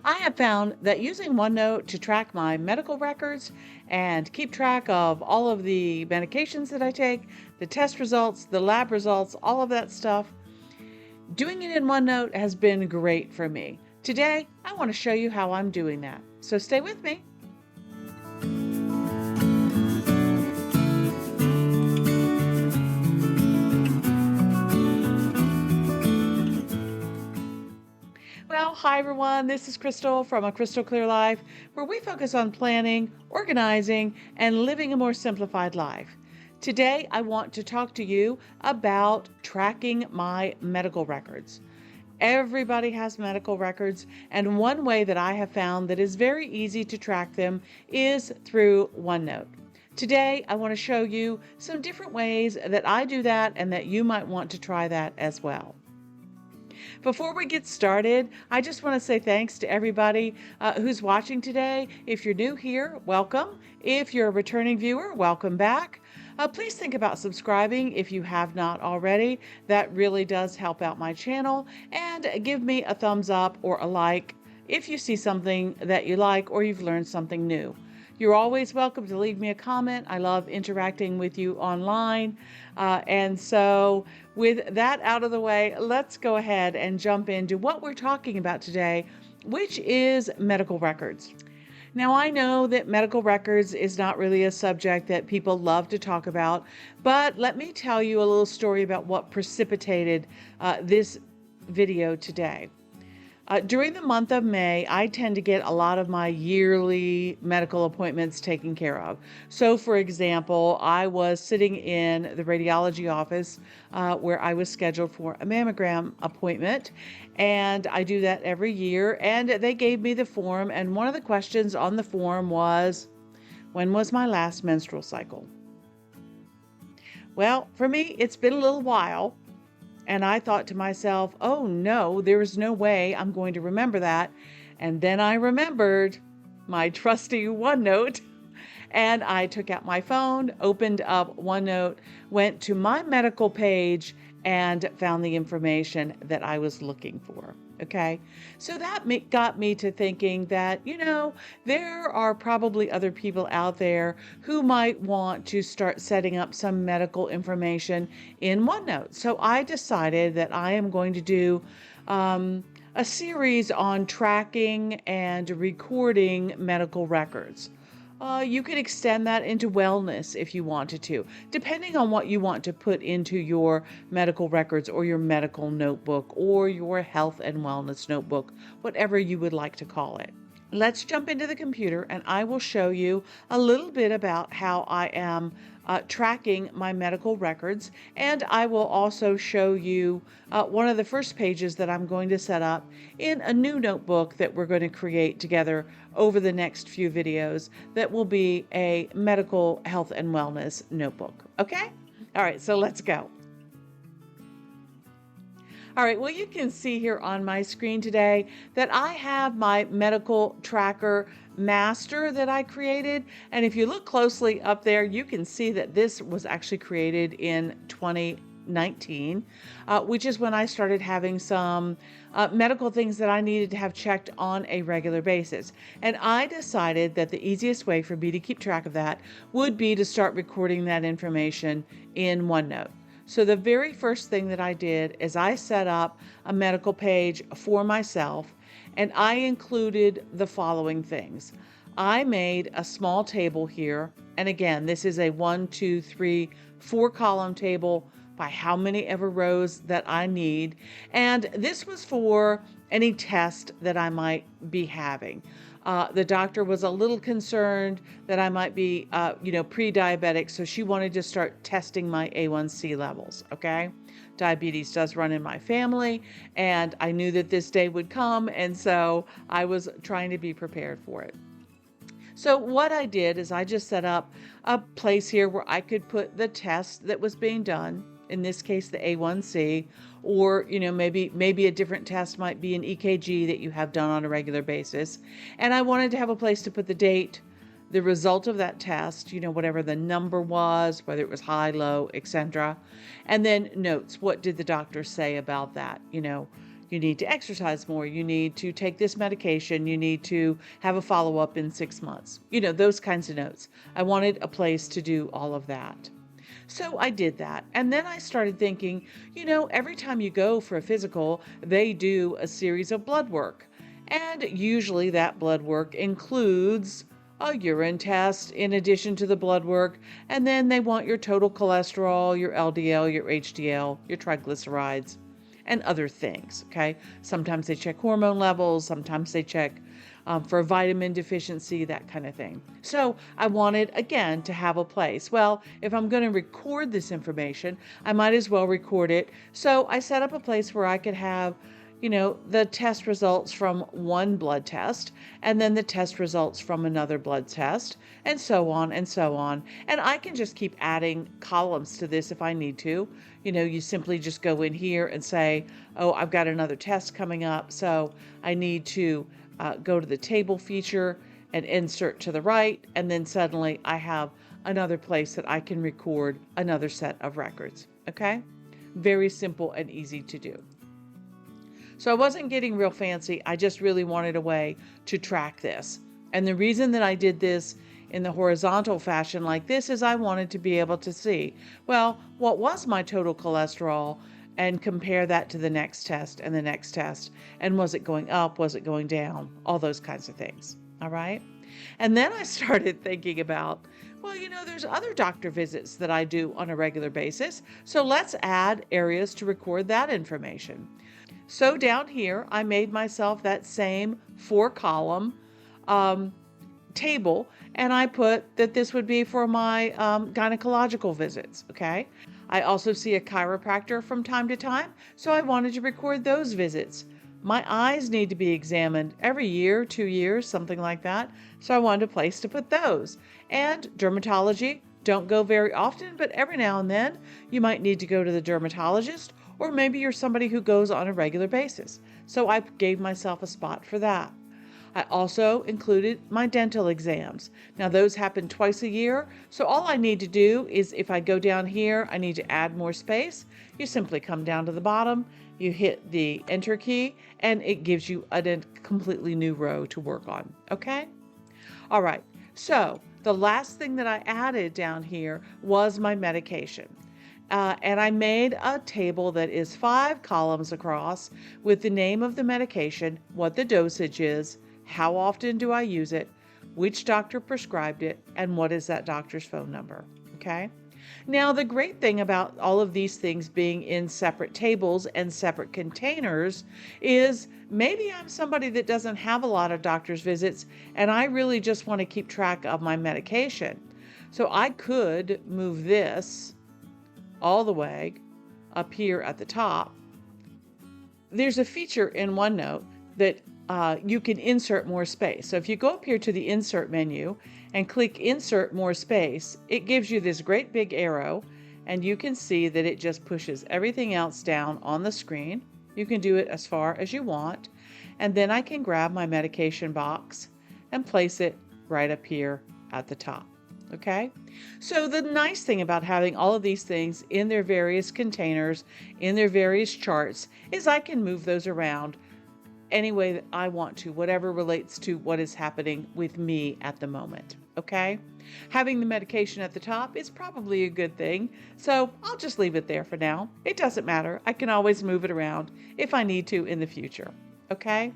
I have found that using OneNote to track my medical records and keep track of all of the medications that I take, the test results, the lab results, all of that stuff, doing it in OneNote has been great for me. Today, I want to show you how I'm doing that. So stay with me. Well, hi everyone. This is Crystal from A Crystal Clear Life, where we focus on planning, organizing, and living a more simplified life. Today, I want to talk to you about tracking my medical records. Everybody has medical records, and one way that I have found that is very easy to track them is through OneNote. Today, I want to show you some different ways that I do that and that you might want to try that as well. Before we get started, I just want to say thanks to everybody who's watching today. If you're new here, welcome. If you're a returning viewer, welcome back. Please think about subscribing if you have not already. That really does help out my channel. And give me a thumbs up or a like if you see something that you like or you've learned something new. You're always welcome to leave me a comment. I love interacting with you online. And so with that out of the way, let's go ahead and jump into what we're talking about today, which is medical records. Now, I know that medical records is not really a subject that people love to talk about, but let me tell you a little story about what precipitated this video today. During the month of May, I tend to get a lot of my yearly medical appointments taken care of. So, for example, I was sitting in the radiology office where I was scheduled for a mammogram appointment, and I do that every year. And they gave me the form, and one of the questions on the form was, when was my last menstrual cycle? Well, for me, it's been a little while. And I thought to myself, oh no, there is no way I'm going to remember that. And then I remembered my trusty OneNote, and I took out my phone, opened up OneNote, went to my medical page, and found the information that I was looking for. Okay, so that got me to thinking that, there are probably other people out there who might want to start setting up some medical information in OneNote. So I decided that I am going to do a series on tracking and recording medical records. You could extend that into wellness if you wanted to, depending on what you want to put into your medical records or your medical notebook or your health and wellness notebook, whatever you would like to call it. Let's jump into the computer and I will show you a little bit about how I am tracking my medical records, and I will also show you one of the first pages that I'm going to set up in a new notebook that we're going to create together over the next few videos that will be a medical health and wellness notebook. Okay? All right, so let's go. All right, well, you can see here on my screen today that I have my medical tracker master that I created. And if you look closely up there, you can see that this was actually created in 2019, which is when I started having some medical things that I needed to have checked on a regular basis. And I decided that the easiest way for me to keep track of that would be to start recording that information in OneNote. So the very first thing that I did is I set up a medical page for myself, and I included the following things. I made a small table here, and again, this is a 1, 2, 3, 4 column table by how many ever rows that I need. And this was for any test that I might be having. The doctor was a little concerned that I might be, pre-diabetic, so she wanted to start testing my A1C levels, okay? Diabetes does run in my family, and I knew that this day would come, and so I was trying to be prepared for it. So what I did is I just set up a place here where I could put the test that was being done, in this case the A1C, or maybe a different test might be an EKG that you have done on a regular basis. And I wanted to have a place to put the date, the result of that test, whatever the number was, whether it was high, low, etc. And then notes, what did the doctor say about that? you need to exercise more, you need to take this medication, you need to have a follow-up in 6 months. Those kinds of notes. I wanted a place to do all of that. So I did that. And then I started thinking, every time you go for a physical, they do a series of blood work. And usually that blood work includes a urine test in addition to the blood work. And then they want your total cholesterol, your LDL, your HDL, your triglycerides, and other things. Okay. Sometimes they check hormone levels. Sometimes they check for vitamin deficiency, that kind of thing. So I wanted, again, to have a place. Well, if I'm going to record this information, I might as well record it. So I set up a place where I could have, the test results from one blood test, and then the test results from another blood test, and so on and so on. And I can just keep adding columns to this if I need to. You simply just go in here and say, oh, I've got another test coming up, so I need to go to the table feature and insert to the right, and then suddenly I have another place that I can record another set of records. Okay? Very simple and easy to do. So I wasn't getting real fancy. I just really wanted a way to track this. And the reason that I did this in the horizontal fashion like this is I wanted to be able to see, well, what was my total cholesterol, and compare that to the next test and the next test. And was it going up? Was it going down? All those kinds of things. All right. And then I started thinking about, well, there's other doctor visits that I do on a regular basis. So let's add areas to record that information. So down here, I made myself that same 4-column table, and I put that this would be for my gynecological visits. Okay. I also see a chiropractor from time to time, so I wanted to record those visits. My eyes need to be examined every year, 2 years, something like that, so I wanted a place to put those. And dermatology, don't go very often, but every now and then you might need to go to the dermatologist, or maybe you're somebody who goes on a regular basis. So I gave myself a spot for that. I also included my dental exams. Now those happen twice a year, so all I need to do is if I go down here, I need to add more space. You simply come down to the bottom, you hit the enter key, and it gives you a completely new row to work on. Okay? All right, so the last thing that I added down here was my medication. And I made a table that is 5 columns across with the name of the medication, what the dosage is, how often do I use it, which doctor prescribed it, and what is that doctor's phone number. Okay? Now, the great thing about all of these things being in separate tables and separate containers is maybe I'm somebody that doesn't have a lot of doctor's visits and I really just want to keep track of my medication. So I could move this all the way up here at the top. There's a feature in OneNote that you can insert more space. So if you go up here to the insert menu and click insert more space, it gives you this great big arrow, and you can see that it just pushes everything else down on the screen. You can do it as far as you want. And then I can grab my medication box and place it right up here at the top. Okay, so the nice thing about having all of these things in their various containers, in their various charts, is I can move those around any way that I want to, whatever relates to what is happening with me at the moment. Okay, having the medication at the top is probably a good thing, so I'll just leave it there for now. It doesn't matter. I can always move it around if I need to in the future. Okay,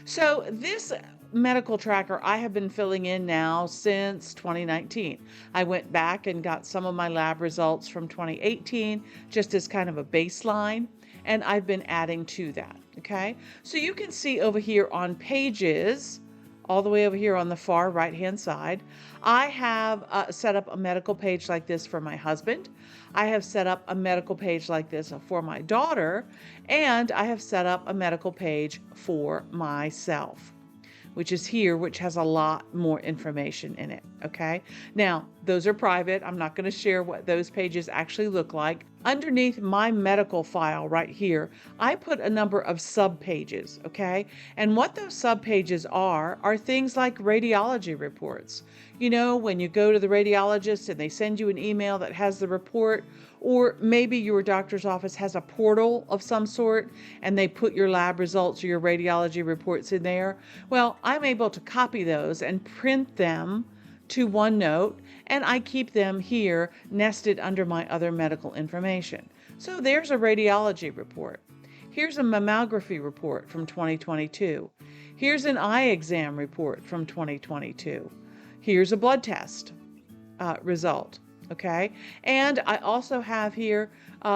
so this medical tracker I have been filling in now since 2019. I went back and got some of my lab results from 2018 just as kind of a baseline, and I've been adding to that. Okay, so you can see over here on pages, all the way over here on the far right hand side, I have set up a medical page like this for my husband. I have set up a medical page like this for my daughter, and I have set up a medical page for myself, which is here, which has a lot more information in it. Okay, now those are private. I'm not going to share what those pages actually look like, underneath my medical file right here, I put a number of subpages, okay? And what those subpages are things like radiology reports. You know, when you go to the radiologist and they send you an email that has the report, or maybe your doctor's office has a portal of some sort and they put your lab results or your radiology reports in there. Well, I'm able to copy those and print them to OneNote, and I keep them here nested under my other medical information. So there's a radiology report. Here's a mammography report from 2022. Here's an eye exam report from 2022. Here's a blood test result. Okay, and I also have here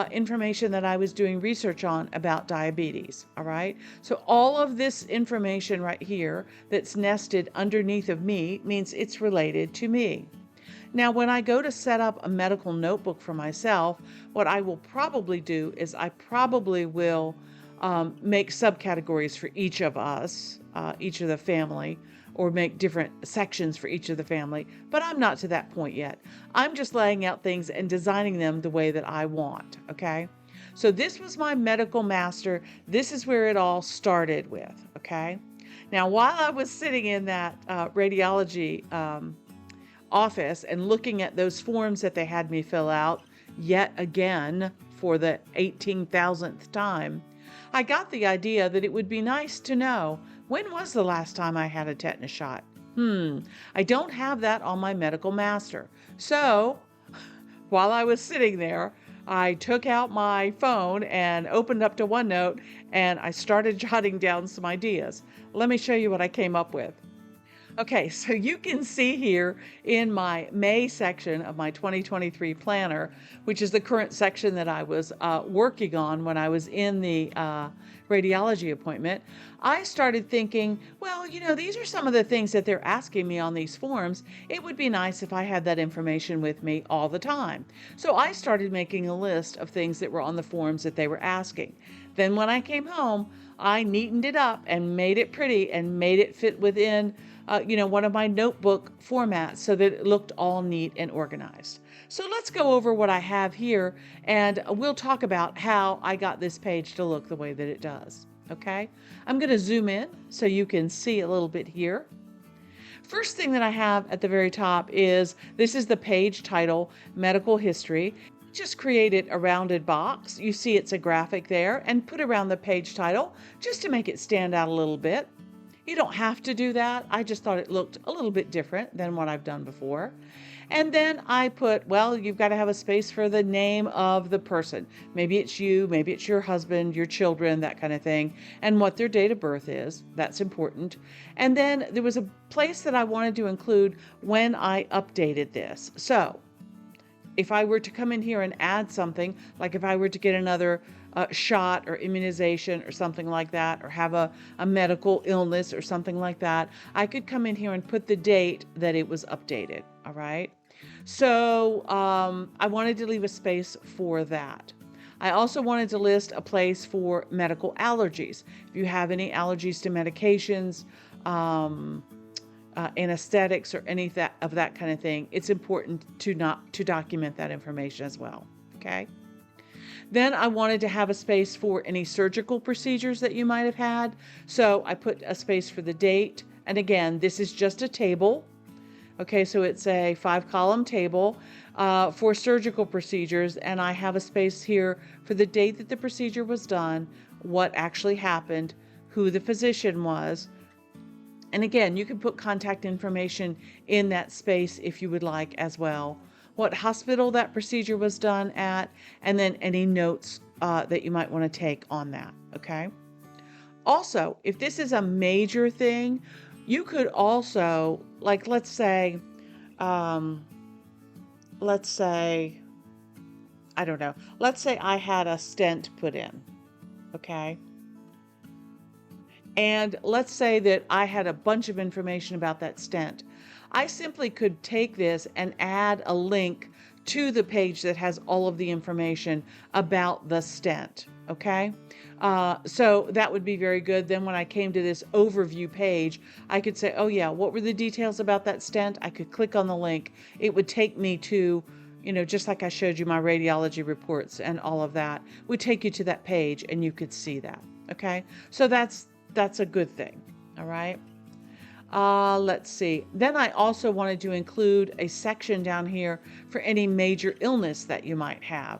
information that I was doing research on about diabetes. All right, so all of this information right here that's nested underneath of me means it's related to me. Now, when I go to set up a medical notebook for myself, what I will probably do is I probably will make subcategories for each of us, each of the family, or make different sections for each of the family, but I'm not to that point yet. I'm just laying out things and designing them the way that I want, okay? So this was my medical master. This is where it all started with, okay? Now, while I was sitting in that radiology office and looking at those forms that they had me fill out yet again for the 18,000th time, I got the idea that it would be nice to know, when was the last time I had a tetanus shot? I don't have that on my medical master. So while I was sitting there, I took out my phone and opened up to OneNote and I started jotting down some ideas. Let me show you what I came up with. Okay, so you can see here in my May section of my 2023 planner, which is the current section that I was working on when I was in the radiology appointment, I started thinking, well, you know, these are some of the things that they're asking me on these forms. It would be nice if I had that information with me all the time. So I started making a list of things that were on the forms that they were asking. Then when I came home, I neatened it up and made it pretty and made it fit within one of my notebook formats so that it looked all neat and organized. So let's go over what I have here and we'll talk about how I got this page to look the way that it does. Okay, I'm going to zoom in so you can see a little bit here. First thing that I have at the very top is, this is the page title, Medical History. Just created a rounded box. You see it's a graphic there, and put around the page title just to make it stand out a little bit. You don't have to do that. I just thought it looked a little bit different than what I've done before. And then I put, well, you've got to have a space for the name of the person. Maybe it's you, maybe it's your husband, your children, that kind of thing, and what their date of birth is. That's important. And then there was a place that I wanted to include when I updated this. So if I were to come in here and add something, like if I were to get another shot or immunization or something like that, or have a medical illness or something like that, I could come in here and put the date that it was updated. All right. So I wanted to leave a space for that. I also wanted to list a place for medical allergies. If you have any allergies to medications, anesthetics, or any of that kind of thing, it's important to document that information as well. Okay. Then I wanted to have a space for any surgical procedures that you might have had. So I put a space for the date. And again, this is just a table. Okay, so it's a 5-column table for surgical procedures. And I have a space here for the date that the procedure was done, what actually happened, who the physician was. And again, you can put contact information in that space if you would like as well. What hospital that procedure was done at, and then any notes that you might want to take on that, okay? Also, if this is a major thing, you could also, like, let's say, I don't know, let's say I had a stent put in, okay? And let's say that I had a bunch of information about that stent. I simply could take this and add a link to the page that has all of the information about the stent, okay? So that would be very good. Then when I came to this overview page, I could say, oh yeah, what were the details about that stent? I could click on the link. It would take me to just like I showed you my radiology reports and all of that, would take you to that page and you could see that. Okay, so that's a good thing. All right. Let's see. Then I also wanted to include a section down here for any major illness that you might have.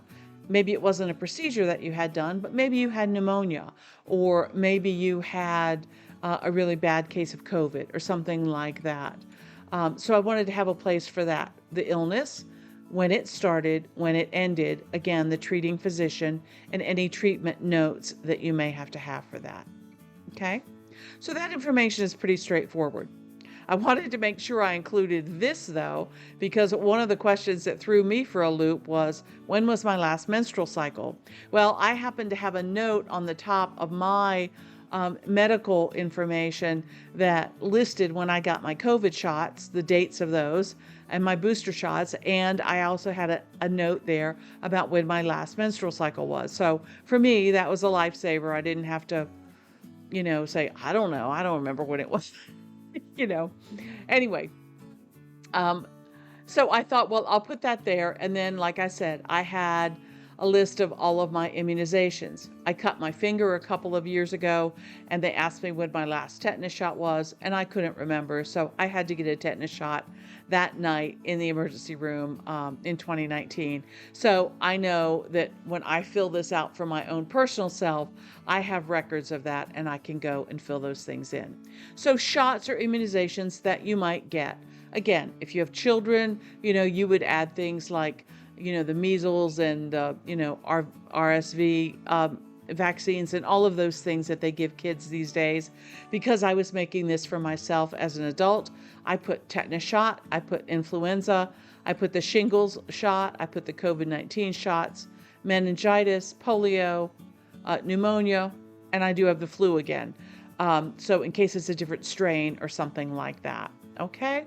Maybe it wasn't a procedure that you had done, but maybe you had pneumonia, or maybe you had a really bad case of COVID or something like that. So I wanted to have a place for that. The illness, when it started, when it ended, again, the treating physician, and any treatment notes that you may have to have for that. Okay? So that information is pretty straightforward. I wanted to make sure I included this, though, because one of the questions that threw me for a loop was, when was my last menstrual cycle? Well, I happen to have a note on the top of my medical information that listed when I got my COVID shots, the dates of those, and my booster shots, and I also had a note there about when my last menstrual cycle was. So for me, that was a lifesaver. I didn't have to say, I don't know, I don't remember when it was, Anyway, so I thought, well, I'll put that there. And then, like I said, I had a list of all of my immunizations. I cut my finger a couple of years ago, and they asked me when my last tetanus shot was, and I couldn't remember. So I had to get a tetanus shot that night in the emergency room in 2019. So I know that when I fill this out for my own personal self, I have records of that, and I can go and fill those things in. So shots or immunizations that you might get. Again, if you have children, you would add things like, the measles and the, RSV vaccines and all of those things that they give kids these days. Because I was making this for myself as an adult, I put tetanus shot, I put influenza, I put the shingles shot, I put the COVID-19 shots, meningitis, polio, pneumonia, and I do have the flu again. So in case it's a different strain or something like that. Okay?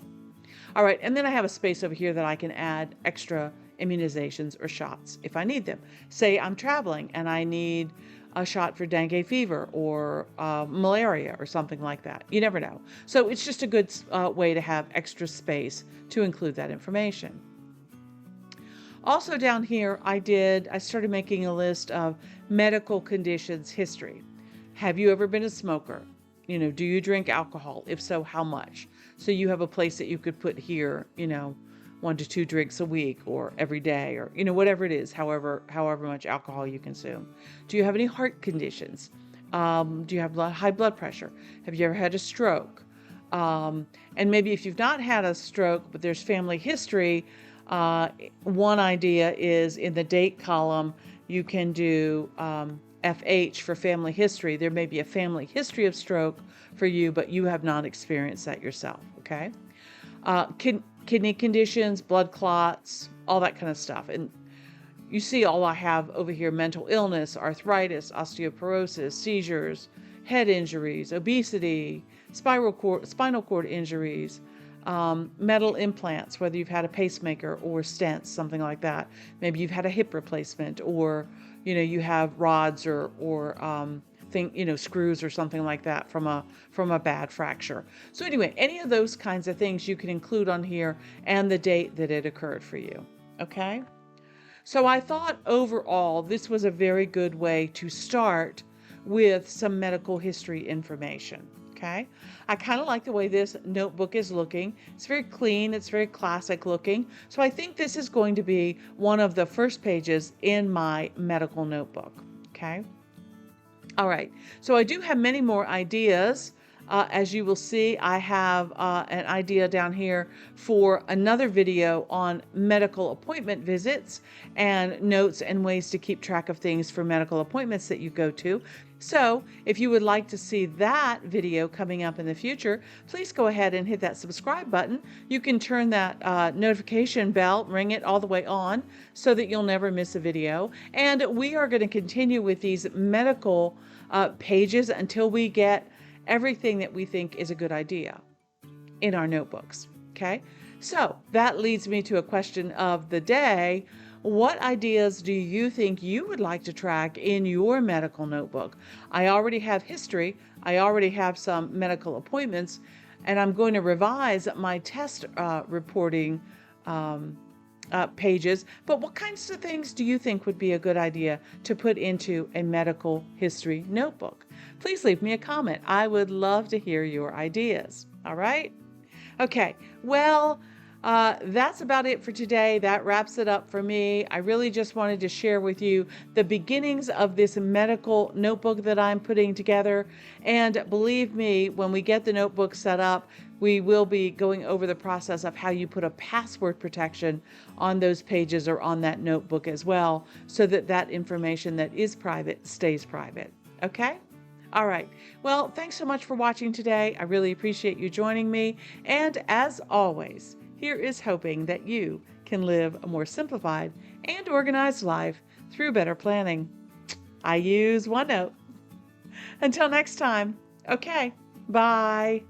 All right, and then I have a space over here that I can add extra immunizations or shots if I need them. Say I'm traveling and I need a shot for dengue fever or malaria or something like that. You never know. So it's just a good way to have extra space to include that information. Also down here, I started making a list of medical conditions history. Have you ever been a smoker? Do you drink alcohol? If so, how much? So you have a place that you could put here, 1 to 2 drinks a week or every day, or whatever it is, however much alcohol you consume. Do you have any heart conditions? Do you have high blood pressure? Have you ever had a stroke? And maybe if you've not had a stroke, but there's family history, one idea is in the date column, you can do FH for family history. There may be a family history of stroke for you, but you have not experienced that yourself, okay? Kidney conditions, blood clots, all that kind of stuff. And you see all I have over here: mental illness, arthritis, osteoporosis, seizures, head injuries, obesity, spinal cord injuries, metal implants, whether you've had a pacemaker or stents, something like that. Maybe you've had a hip replacement, or you have rods or screws or something like that from a bad fracture. So anyway, any of those kinds of things you can include on here, and the date that it occurred for you. Okay? So I thought overall this was a very good way to start with some medical history information. Okay? I kind of like the way this notebook is looking. It's very clean. It's very classic looking. So I think this is going to be one of the first pages in my medical notebook. Okay? All right, so I do have many more ideas. As you will see, I have an idea down here for another video on medical appointment visits and notes and ways to keep track of things for medical appointments that you go to. So if you would like to see that video coming up in the future, please go ahead and hit that subscribe button. You can turn that notification bell, ring it all the way on so that you'll never miss a video. And we are going to continue with these medical pages until we get everything that we think is a good idea in our notebooks. Okay, so that leads me to a question of the day. What ideas do you think you would like to track in your medical notebook? I already have history. I already have some medical appointments, and I'm going to revise my test reporting pages, but what kinds of things do you think would be a good idea to put into a medical history notebook? Please leave me a comment. I would love to hear your ideas. All right? Okay, well, that's about it for today. That wraps it up for me. I really just wanted to share with you the beginnings of this medical notebook that I'm putting together. And believe me, when we get the notebook set up, we will be going over the process of how you put a password protection on those pages or on that notebook as well, so that that information that is private stays private. Okay? All right. Well, thanks so much for watching today. I really appreciate you joining me. And as always, here is hoping that you can live a more simplified and organized life through better planning. I use OneNote. Until next time. Okay. Bye.